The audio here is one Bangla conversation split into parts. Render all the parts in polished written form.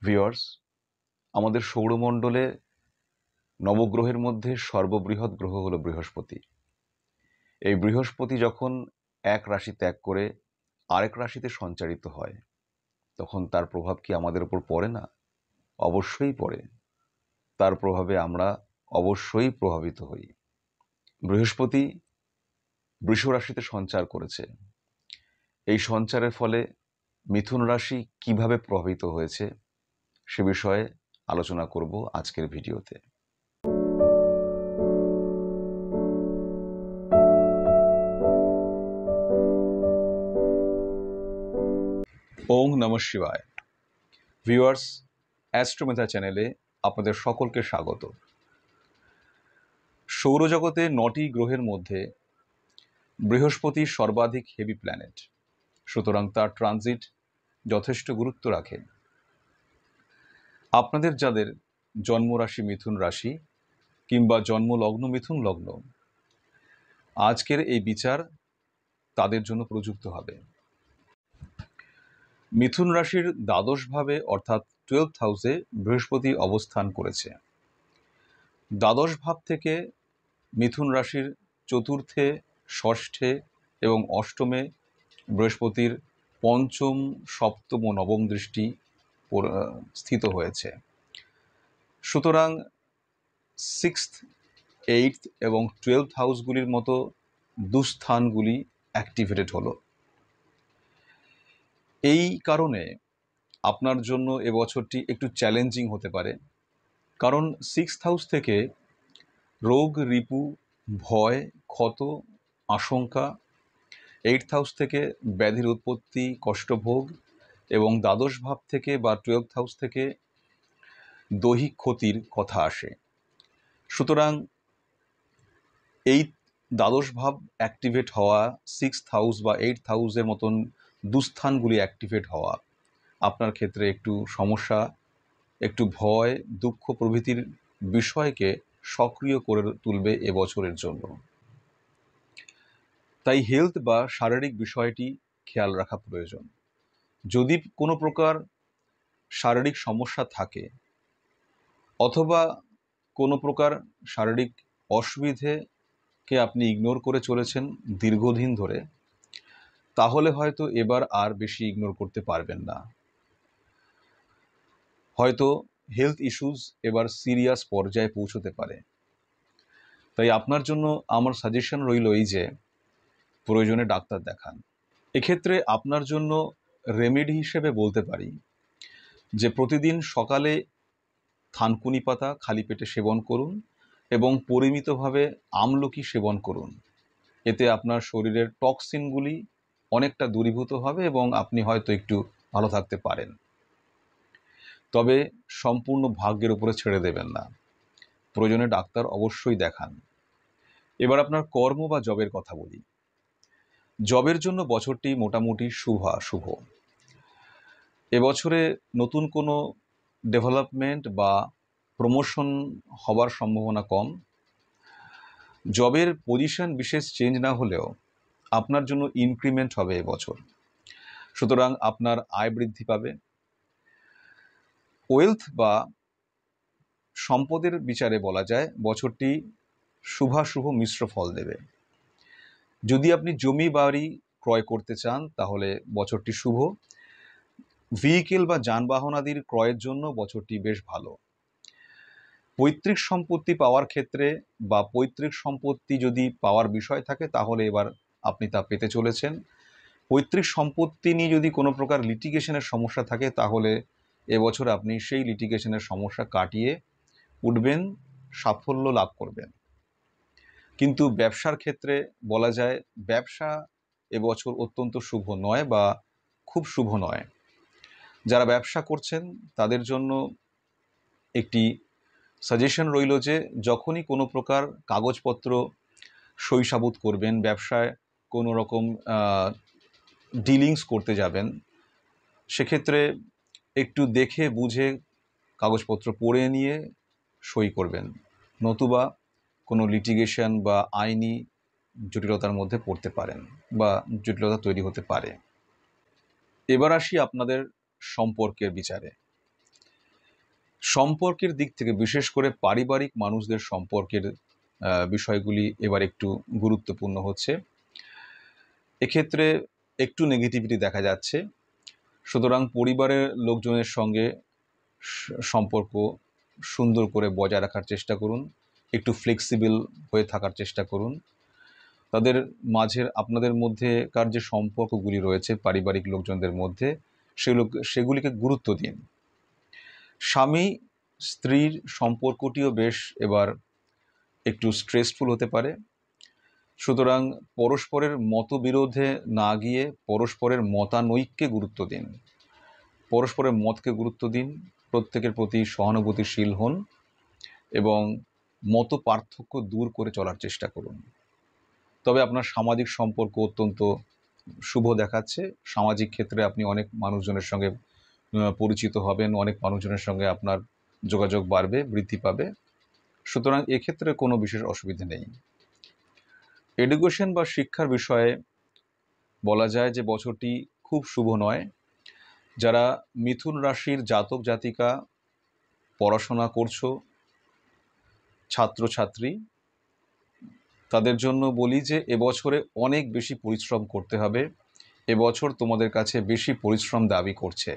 ভিউয়ার্স, আমাদের সৌরমণ্ডলে নবগ্রহের মধ্যে সর্ববৃহৎ গ্রহ হলো বৃহস্পতি। এই বৃহস্পতি যখন এক রাশি ত্যাগ করে আরেক রাশিতে সঞ্চারিত হয়, তখন তার প্রভাব কি আমাদের উপর পড়ে না? অবশ্যই পড়ে। তার প্রভাবে আমরা অবশ্যই প্রভাবিত হই। বৃহস্পতি বৃষ রাশিতে সঞ্চার করেছে। এই সঞ্চারের ফলে মিথুন রাশি কিভাবে প্রভাবিত হয়েছে সে বিষয়ে আলোচনা করব আজকের ভিডিওতে। ওং নমঃ শিবায়। ভিউয়ার্স, অ্যাস্ট্রোমেথা চ্যানেলে আপনাদের সকলকে স্বাগত। সৌরজগতে 9টি গ্রহের মধ্যে বৃহস্পতি সর্বাধিক হেভি প্ল্যানেট, সুতরাং তার ট্রানজিট যথেষ্ট গুরুত্ব রাখে। আপনাদের যাদের জন্মরাশি মিথুন রাশি কিংবা জন্মলগ্ন মিথুন লগ্ন, আজকের এই বিচার তাদের জন্য প্রযুক্ত হবে। মিথুন রাশির দ্বাদশ ভাবে অর্থাৎ 12th হাউসে বৃহস্পতি অবস্থান করেছে। দ্বাদশ ভাব থেকে মিথুন রাশির চতুর্থে, ষষ্ঠে এবং অষ্টমে বৃহস্পতির পঞ্চম, সপ্তম ও নবম দৃষ্টি স্থিত হয়েছে। সুতরাং 6th, 8th এবং 12th হাউসগুলির মতো দুস্থানগুলি অ্যাক্টিভেটেড হলো। এই কারণে আপনার জন্য এবছরটি একটু চ্যালেঞ্জিং হতে পারে, কারণ 6th হাউস থেকে রোগ, রিপু, ভয়, ক্ষত, আশঙ্কা, 8th হাউস থেকে ব্যাধির উৎপত্তি, কষ্টভোগ এবং দ্বাদশ ভাব থেকে বা 12th হাউস থেকে দৈহিক ক্ষতির কথা আসে। সুতরাং এই দ্বাদশ ভাব অ্যাক্টিভেট হওয়া, 6th হাউস বা 8th হাউসের মতন দুস্থানগুলি অ্যাক্টিভেট হওয়া আপনার ক্ষেত্রে একটু সমস্যা, একটু ভয়, দুঃখ প্রভৃতির বিষয়কে সক্রিয় করে তুলবে এবছরের জন্য। তাই হেলথ বা শারীরিক বিষয়টি খেয়াল রাখা প্রয়োজন। যদি কোনো প্রকার শারীরিক সমস্যা থাকে অথবা কোনো প্রকার শারীরিক অসুবিধেকে আপনি ইগনোর করে চলেছেন দীর্ঘদিন ধরে, তাহলে হয়তো এবার আর বেশি ইগনোর করতে পারবেন না। হয়তো হেলথ ইস্যুস এবার সিরিয়াস পর্যায়ে পৌঁছতে পারে। তাই আপনার জন্য আমার সাজেশন রইল এই যে প্রয়োজনে ডাক্তার দেখান। এক্ষেত্রে আপনার জন্য রেমেডি হিসেবে বলতে পারি যে প্রতিদিন সকালে থানকুনি পাতা খালি পেটে সেবন করুন এবং পরিমিতভাবে আমলকি সেবন করুন। এতে আপনার শরীরের টক্সিনগুলি অনেকটা দূরীভূত হবে এবং আপনি হয়তো একটু ভালো থাকতে পারেন। তবে সম্পূর্ণ ভাগ্যের উপরে ছেড়ে দেবেন না, প্রয়োজনে ডাক্তার অবশ্যই দেখান। এবার আপনার কর্ম বা জবের কথা বলি। জবের জন্য বছরটি মোটামুটি শুভ। এবছরে নতুন কোনো ডেভেলপমেন্ট বা প্রমোশন হবার সম্ভাবনা কম। জবের পজিশন বিশেষ চেঞ্জ না হলেও আপনার জন্য ইনক্রিমেন্ট হবে এবছর, সুতরাং আপনার আয় বৃদ্ধি পাবে। ওয়েলথ বা সম্পদের বিচারে বলা যায় বছরটি শুভ মিশ্র ফল দেবে। যদি আপনি জমি বাড়ি ক্রয় করতে চান তাহলে বছরটি শুভ। ভেহিকেল বা যানবাহন আদির ক্রয়ের জন্য বছরটি বেশ ভালো। পৈতৃক সম্পত্তি পাওয়ার ক্ষেত্রে বা পৈতৃক সম্পত্তি যদি পাওয়ার বিষয় থাকে তাহলে এবার আপনি তা পেতে চলেছেন। পৈতৃক সম্পত্তি নিয়ে যদি কোনো প্রকার লিটিগেশনের সমস্যা থাকে তাহলে এবছর আপনি সেই লিটিগেশনের সমস্যা কাটিয়ে উঠবেন, সাফল্য লাভ করবেন। কিন্তু ব্যবসার ক্ষেত্রে বলা যায় ব্যবসা এবছর অত্যন্ত শুভ নয় বা খুব শুভ নয়। যারা ব্যবসা করছেন তাদের জন্য একটি সাজেশন রইল যে যখনই কোনো প্রকার কাগজপত্র সই সাবুত করবেন, ব্যবসায় কোনো রকম ডিলিংস করতে যাবেন, সেক্ষেত্রে একটু দেখে বুঝে কাগজপত্র পড়ে নিয়ে সই করবেন, নতুবা কোনো লিটিগেশন বা আইনি জটিলতার মধ্যে পড়তে পারেন বা জটিলতা তৈরি হতে পারে। এবার আসি আপনাদের সম্পর্কের বিচারে। সম্পর্কের দিক থেকে বিশেষ করে পারিবারিক মানুষদের সম্পর্কের বিষয়গুলি এবার একটু গুরুত্বপূর্ণ হচ্ছে। এক্ষেত্রে একটু নেগেটিভিটি দেখা যাচ্ছে। সুতরাং পরিবারের লোকজনের সঙ্গে সম্পর্ক সুন্দর করে বজায় রাখার চেষ্টা করুন, একটু ফ্লেক্সিবল হয়ে থাকার চেষ্টা করুন। তাদের মাঝের আপনাদের মধ্যেকার যে সম্পর্কগুলি রয়েছে পারিবারিক লোকজনদের মধ্যে সেগুলিকে গুরুত্ব দিন। স্বামী স্ত্রীর সম্পর্কটিও বেশ এবার একটু স্ট্রেসফুল হতে পারে। সুতরাং পরস্পরের মতবিরোধে না গিয়ে পরস্পরের মতানৈক্যে গুরুত্ব দিন, পরস্পরের মতকে গুরুত্ব দিন, প্রত্যেকের প্রতি সহানুভূতিশীল হন এবং মত পার্থক্য দূর করে চলার চেষ্টা করুন। তবে আপনার সামাজিক সম্পর্ক অত্যন্ত শুভ দেখাচ্ছে। সামাজিক ক্ষেত্রে আপনি অনেক মানুষজনের সঙ্গে পরিচিত হবেন, অনেক মানুষজনের সঙ্গে আপনার যোগাযোগ বাড়বে, বৃদ্ধি পাবে। সুতরাং এক্ষেত্রে কোনো বিশেষ অসুবিধা নেই। এডুকেশন বা শিক্ষার বিষয়ে বলা যায় যে বছরটি খুব শুভ নয়। যারা মিথুন রাশির জাতক জাতিকা পড়াশোনা করছো, ছাত্রছাত্রী, তাদের জন্য বলি যে এবছরে অনেক বেশি পরিশ্রম করতে হবে। এবছর তোমাদের কাছে বেশি পরিশ্রম দাবি করছে।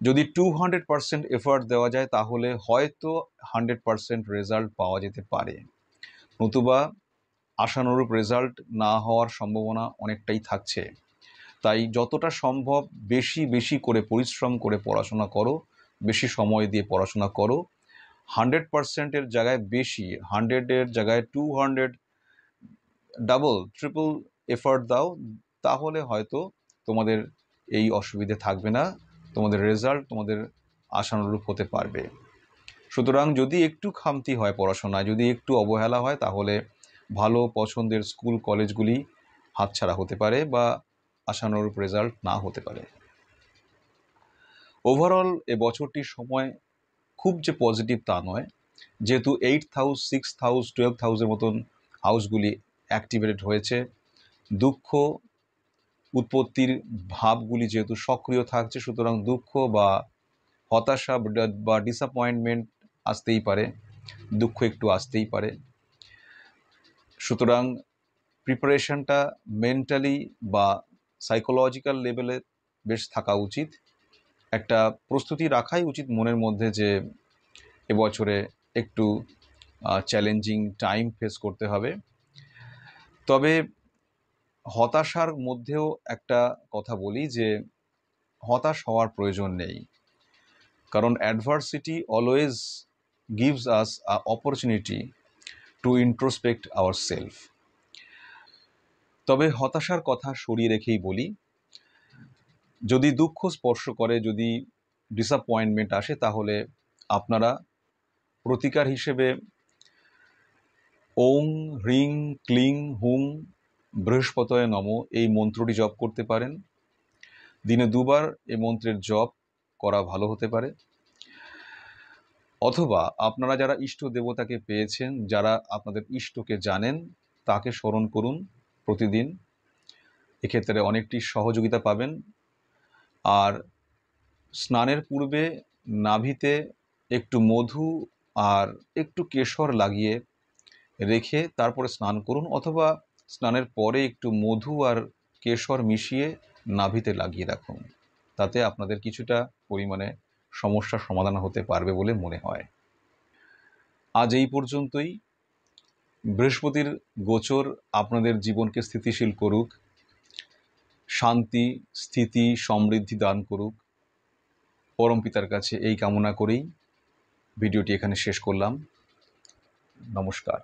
যদি 200% এফার্ট দেওয়া যায় তাহলে হয়তো 100% রেজাল্ট পাওয়া যেতে পারে, নতুবা আশানুরূপ রেজাল্ট না হওয়ার সম্ভাবনা অনেকটাই থাকছে। তাই যতটা সম্ভব বেশি বেশি করে পরিশ্রম করে পড়াশোনা করো, বেশি সময় দিয়ে পড়াশোনা করো। 100%-এর জায়গায় বেশি, 100-এর জায়গায় 200, ডাবল ট্রিপল এফার্ট দাও, তাহলে হয়তো তোমাদের এই অসুবিধে থাকবে না, তোমাদের রেজাল্ট তোমাদের আশানুরূপ হতে পারবে। সুতরাং যদি একটু খামতি হয় পড়াশোনায়, যদি একটু অবহেলা হয়, তাহলে ভালো পছন্দের স্কুল কলেজগুলি হাতছাড়া হতে পারে বা আশানুরূপ রেজাল্ট না হতে পারে। ওভারঅল এ বছরটির সময় খুব যে পজিটিভ তা নয়, যেহেতু 8th house, 6th house, 12th হাউসের মতন হাউসগুলি অ্যাক্টিভেটেড হয়েছে, দুঃখ উৎপত্তির ভাবগুলি যেহেতু সক্রিয় থাকছে, সুতরাং দুঃখ বা হতাশা বা ডিসঅ্যাপয়েন্টমেন্ট আসতেই পারে, দুঃখ একটু আসতেই পারে। সুতরাং প্রিপারেশনটা মেন্টালি বা সাইকোলজিক্যাল লেভেলে বেশ থাকা উচিত। একটা প্রস্তুতি রাখাই উচিত মনের মধ্যে যে এবছরে একটু চ্যালেঞ্জিং টাইম ফেস করতে হবে। তবে হতাশার মধ্যেও একটা কথা বলি যে হতাশ হওয়ার প্রয়োজন নেই, কারণ adversity always gives us a opportunity to introspect our self. তবে হতাশার কথা সরিয়ে রেখেই বলি, যদি দুঃখ স্পর্শ করে, যদি ডিসঅ্যাপয়েন্টমেন্ট আসে, তাহলে আপনারা প্রতিকার হিসেবে ওং হ্রিং ক্লিং হুং বৃহস্পতয়ে নম এই মন্ত্রটি জপ করতে পারেন। দিনে 2 বার এই মন্ত্রের জপ করা ভালো হতে পারে। অথবা আপনারা যারা ইষ্ট দেবতাকে পেয়েছেন, যারা আপনাদের ইষ্টকে জানেন, তাকে স্মরণ করুন প্রতিদিন। এক্ষেত্রে অনেকটি সহযোগিতা পাবেন। আর স্নানের পূর্বে নাভিতে একটু মধু আর একটু কেশর লাগিয়ে রেখে তারপরে স্নান করুন, অথবা স্নানের পরে একটু মধু আর কেশর মিশিয়ে নাভিতে লাগিয়ে রাখুন। তাতে আপনাদের কিছুটা পরিমাণে সমস্যার সমাধান হতে পারবে বলে মনে হয়। আজ এই পর্যন্তই। বৃহস্পতির গোচর আপনাদের জীবনকে স্থিতিশীল করুক, শান্তি, স্থিতি, সমৃদ্ধি দান করুক। পরমপিতার কাছে এই কামনা করেই ভিডিওটি এখানে শেষ করলাম। নমস্কার।